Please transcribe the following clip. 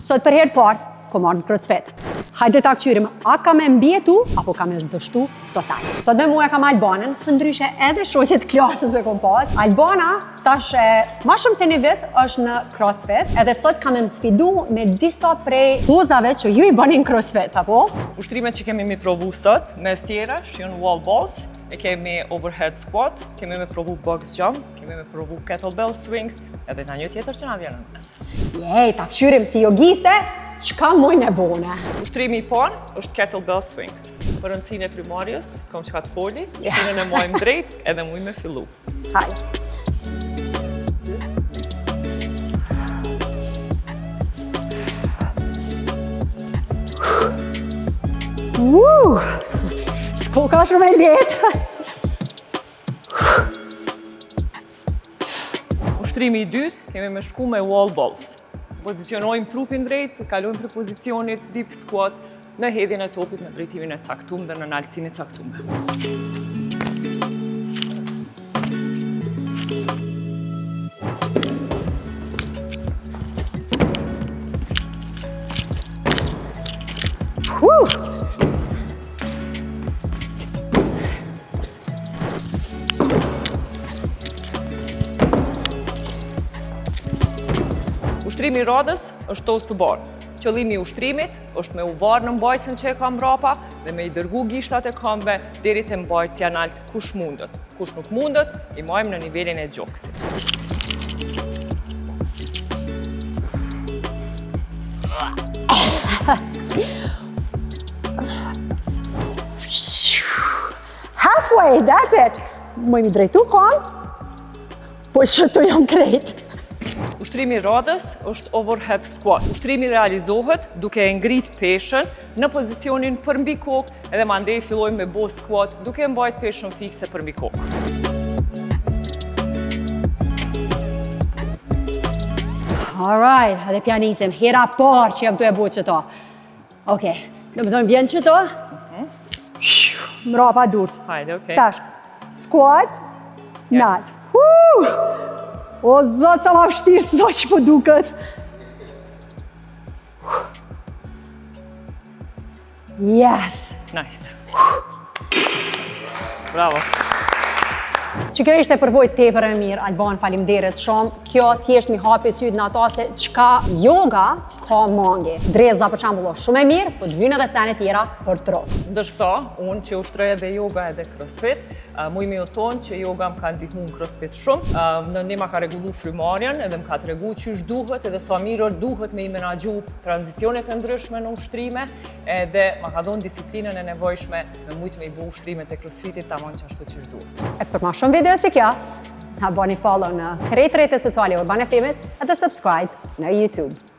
Sot për herë parë, ko marrë në CrossFit. Hajde ta këshyrim, a ka me mbjetu, apo ka me dështu total. Sot me mua kam Albanën, ndryshe edhe shoqet klasës e kom pas. Albana, tash ma shumë se një vit, është në CrossFit, edhe sot kam me më sfidu me disa prej pozave që ju i bënin CrossFit, apo? Ushtrimet që kemi mi provu sot, mes tjera, që janë wall balls, e kemi overhead squat, kemi me provu box jump, kemi me provu kettlebell swings, edhe na një tjetër që na vjenën. Jej, ta këshyrim si jogiste, qka muj me bone? Ushtrimi i parë është kettlebell swings. Për rëndësinë e primarjes, s'kom çka të foli, ushtrimin e mojmë drejt edhe muj me fillu. Hajde. S'ko ka shumë e letë. Ushtrimi i dytë, kemi me shku me wall balls. Pozicionojmë trupin drejt, kalojmë për pozicionit deep squat në hedhjen e topit në drejtimin e caktuar dhe në nalësinë e caktuar. Ushtrimi i radhës është toes to bar. Qëllimi i ushtrimit është me u varë në mbajtjen që e kam mbrapa dhe me i dërgu gishtat e këmbëve deri te mbajtja nalt kush mundet. Kush nuk mundet, i majmë në nivelin e gjoksit. Halfway, that's it. Muj mi drejtu kon, po shëtu jam krejt. Ushtrimi i radhës është overhead squat. Ushtrimi realizohet duke e ngrit peshën në pozicionin për mbi kokë edhe mandej fillojmë me bo squat duke mbajt peshën fikse për mbi kokë. Alright, edhe pjanisim, hera parë që jam të e bo qëto. Okej, do më thëmë vjen qëto. Mrapa dur. Hajde, okej. Tash, squat, nalt. O, zotë, sa ma vështirë të zotë që po duket. Yes. Nice. Bravo. Që kjo ishte përvojë tepër e mirë, Alban, faleminderit shumë. Kjo thjesht mi hapi sytë në ata se çka yoga ka mangi. Dreza për shembull është shumë e mirë, po të vynë edhe sene tjera për trok. Ndërsa, unë që ushtroj edhe yoga edhe CrossFit, muj mi u thonë që yoga më ka ndihmu në CrossFit shumë. Në një ma ka regullu frymarrjen edhe më ka të regu qysh duhet edhe sa mirë duhet me i menagju tranzicionet e ndryshme në ushtrime edhe ma ka dhonë disiplinën e nevojshme me mujtë me i bu ushtrimet e CrossFitit tamam qashtu qysh duhet. E për ma shumë video si kjo, na bani follow në krejt rrjetet sociale Urbane Femit edhe subscribe në YouTube.